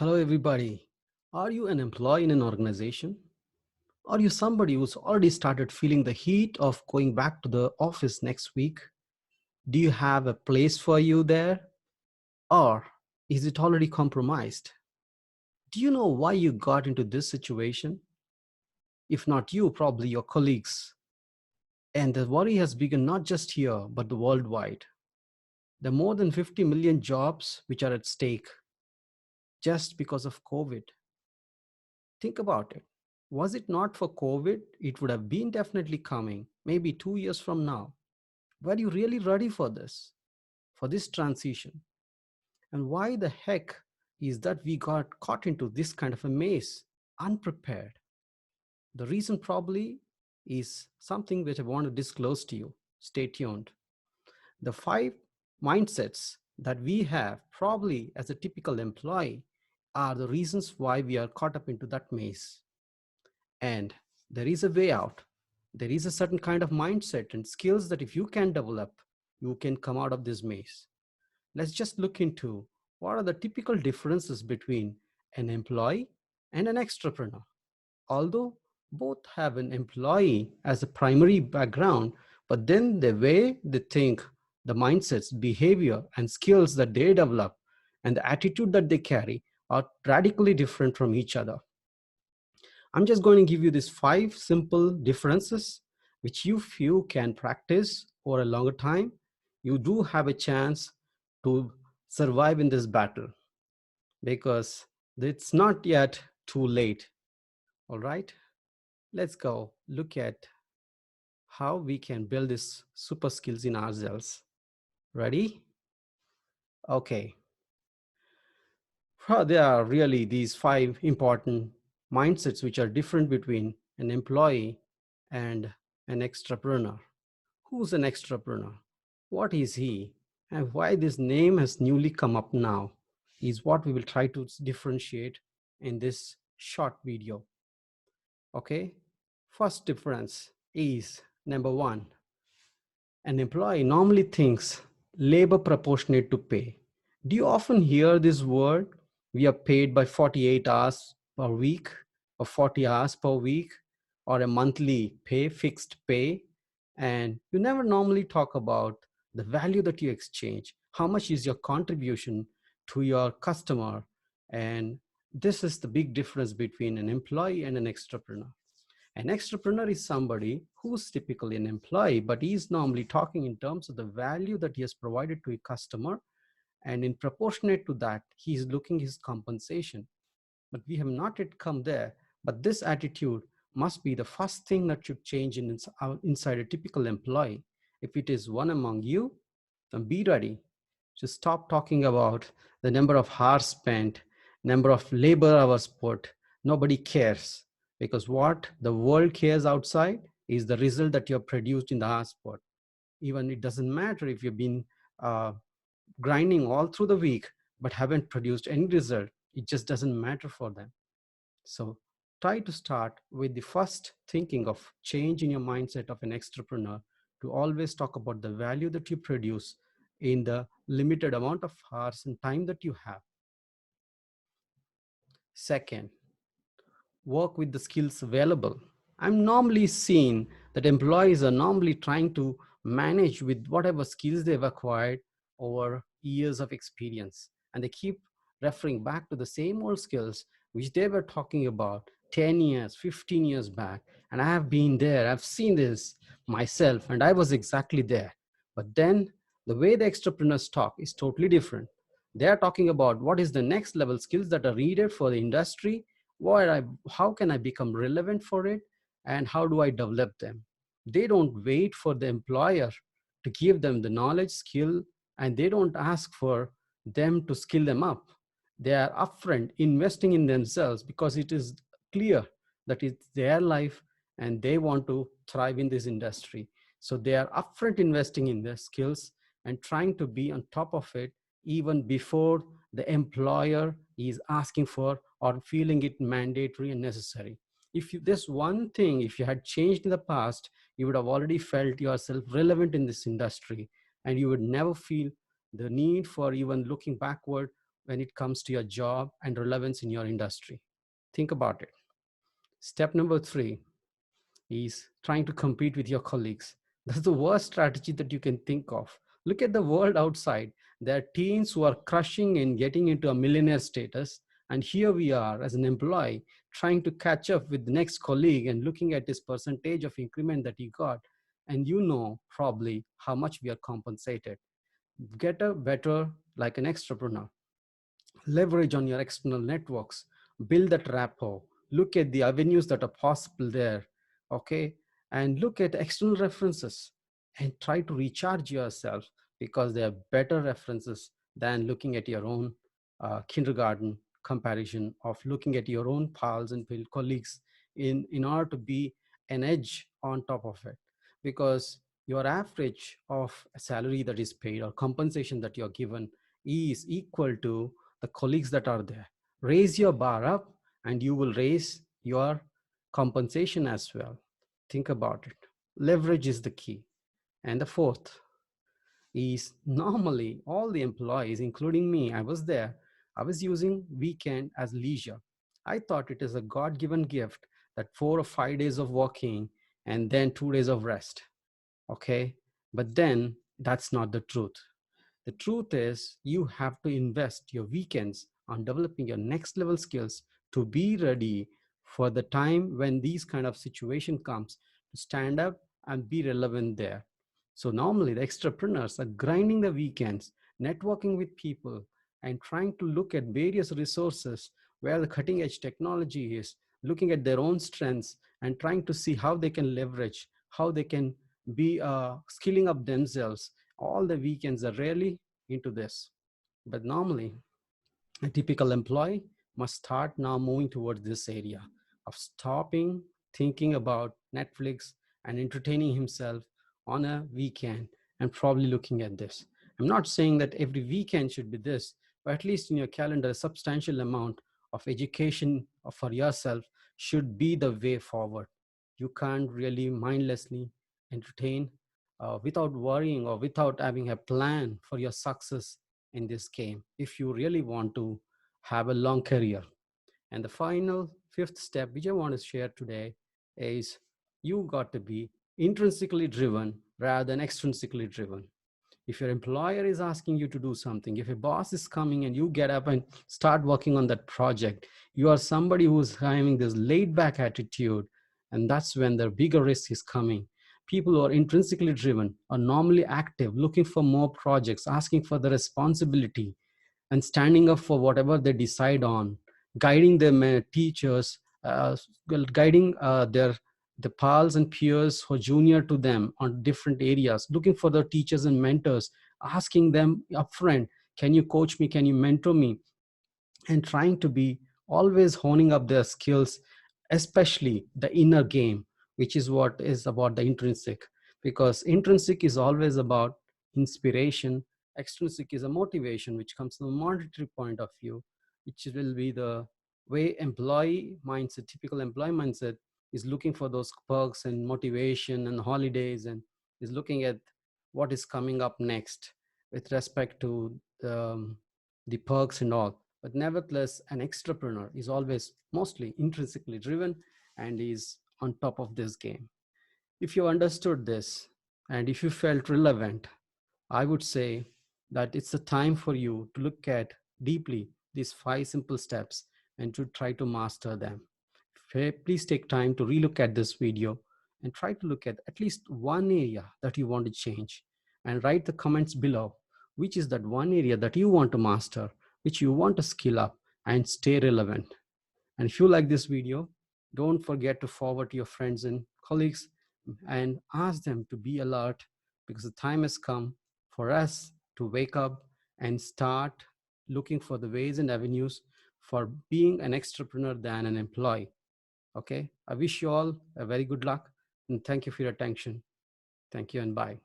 Hello, everybody. Are you an employee in an organization? Are you somebody who's already started feeling the heat of going back to the office next week? Do you have a place for you there? Or is it already compromised? Do you know why you got into this situation? If not you, probably your colleagues. And the worry has begun not just here, but the worldwide. There are more than 50 million jobs which are at stake just because of COVID. Think about it. Was it not for COVID, it would have been definitely coming, maybe 2 years from now. Were you really ready for this transition? And why the heck is that we got caught into this kind of a maze, unprepared? The reason probably is something which I want to disclose to you. Stay tuned. The five mindsets that we have, probably as a typical employee, are the reasons why we are caught up into that maze. And there is a way out. There is a certain kind of mindset and skills that if you can develop, you can come out of this maze. Let's just look into what are the typical differences between an employee and an entrepreneur. Although both have an employee as a primary background, but then the way they think, the mindsets, behavior, and skills that they develop, and the attitude that they carry are radically different from each other. I'm just going to give you these five simple differences, which if you can practice for a longer time, you do have a chance to survive in this battle because it's not yet too late. All right, let's go look at how we can build these super skills in ourselves. Ready? Okay. There are really these five important mindsets which are different between an employee and an entrepreneur. Who's an entrepreneur? What is he? And why this name has newly come up now is what we will try to differentiate in this short video. Okay. First difference is number one, an employee normally thinks labor proportionate to pay. Do you often hear this word? We are paid by 48 hours per week or 40 hours per week or a monthly pay, fixed pay. And you never normally talk about the value that you exchange. How much is your contribution to your customer? And this is the big difference between an employee and an entrepreneur. An entrepreneur is somebody who's typically an employee, but he's normally talking in terms of the value that he has provided to a customer. And in proportionate to that, he's looking his compensation. But we have not yet come there. But this attitude must be the first thing that should change inside a typical employee. If it is one among you, then be ready to stop talking about the number of hours spent, number of labor hours put. Nobody cares because what the world cares outside is the result that you have produced in the hours put. Even it doesn't matter if you've been uh, grinding all through the week but haven't produced any result. It just doesn't matter for them. So try to start with the first thinking of change in your mindset of an entrepreneur to always talk about the value that you produce in the limited amount of hours and time that you have. Second, work with the skills available. I'm normally seeing that employees are normally trying to manage with whatever skills they've acquired over years of experience. And they keep referring back to the same old skills which they were talking about 10 years, 15 years back. And I have been there, I've seen this myself, and I was exactly there. But then the way the entrepreneurs talk is totally different. They are talking about what is the next level skills that are needed for the industry, how can I become relevant for it, and how do I develop them. They don't wait for the employer to give them the knowledge, skill, and they don't ask for them to skill them up. They are upfront investing in themselves because it is clear that it's their life and they want to thrive in this industry. So they are upfront investing in their skills and trying to be on top of it even before the employer is asking for or feeling it mandatory and necessary. If you, this one thing, if you had changed in the past, you would have already felt yourself relevant in this industry and you would never feel the need for even looking backward when it comes to your job and relevance in your industry. Think about it. Step number 3 is trying to compete with your colleagues. That's the worst strategy that you can think of. Look at the world outside. There are teens who are crushing and getting into a millionaire status. And here we are as an employee trying to catch up with the next colleague and looking at this percentage of increment that he got. And you know probably how much we are compensated. Get a better like an entrepreneur. Leverage on your external networks, build that rapport, look at the avenues that are possible there, okay, and look at external references and try to recharge yourself, because they are better references than looking at your own kindergarten comparison of looking at your own pals and colleagues in order to be an edge on top of it. Because your average of a salary that is paid or compensation that you're given is equal to the colleagues that are there. Raise your bar up and you will raise your compensation as well. Think about it. Leverage is the key. And the fourth is, normally all the employees, including me, I was there, I was using weekend as leisure. I thought it is a God-given gift that 4 or 5 days of working and then 2 days of rest. Okay. But then that's not the truth. The truth is, you have to invest your weekends on developing your next level skills to be ready for the time when these kind of situation comes, to stand up and be relevant there. So normally the entrepreneurs are grinding the weekends, networking with people and trying to look at various resources where the cutting edge technology is, looking at their own strengths and trying to see how they can leverage, how they can be skilling up themselves. All the weekends are rarely into this. But normally, a typical employee must start now moving towards this area of stopping thinking about Netflix and entertaining himself on a weekend and probably looking at this. I'm not saying that every weekend should be this, but at least in your calendar, a substantial amount of education for yourself should be the way forward. You can't really mindlessly entertain without worrying or without having a plan for your success in this game if you really want to have a long career. And the final fifth step, which I want to share today, is you got to be intrinsically driven rather than extrinsically driven. If your employer is asking you to do something, if a boss is coming and you get up and start working on that project, you are somebody who's having this laid back attitude, and that's when the bigger risk is coming. People who are intrinsically driven are normally active, looking for more projects, asking for the responsibility and standing up for whatever they decide on, guiding their teachers, guiding their the pals and peers who are junior to them on different areas, looking for the teachers and mentors, asking them upfront, can you coach me, can you mentor me, and trying to be always honing up their skills, especially the inner game, which is what is about the intrinsic. Because intrinsic is always about inspiration, extrinsic is a motivation which comes from a monetary point of view, which will be the way employee mindset, typical employee mindset, is looking for those perks and motivation and holidays, and is looking at what is coming up next with respect to the perks and all. But nevertheless, an entrepreneur is always mostly intrinsically driven and is on top of this game. If you understood this and if you felt relevant, I would say that it's a time for you to look at deeply these 5 simple steps and to try to master them. Please take time to relook at this video and try to look at least one area that you want to change, and write the comments below which is that one area that you want to master, which you want to skill up and stay relevant. And if you like this video, don't forget to forward to your friends and colleagues and ask them to be alert, because the time has come for us to wake up and start looking for the ways and avenues for being an entrepreneur than an employee. Okay. I wish you all a very good luck and thank you for your attention. Thank you and bye.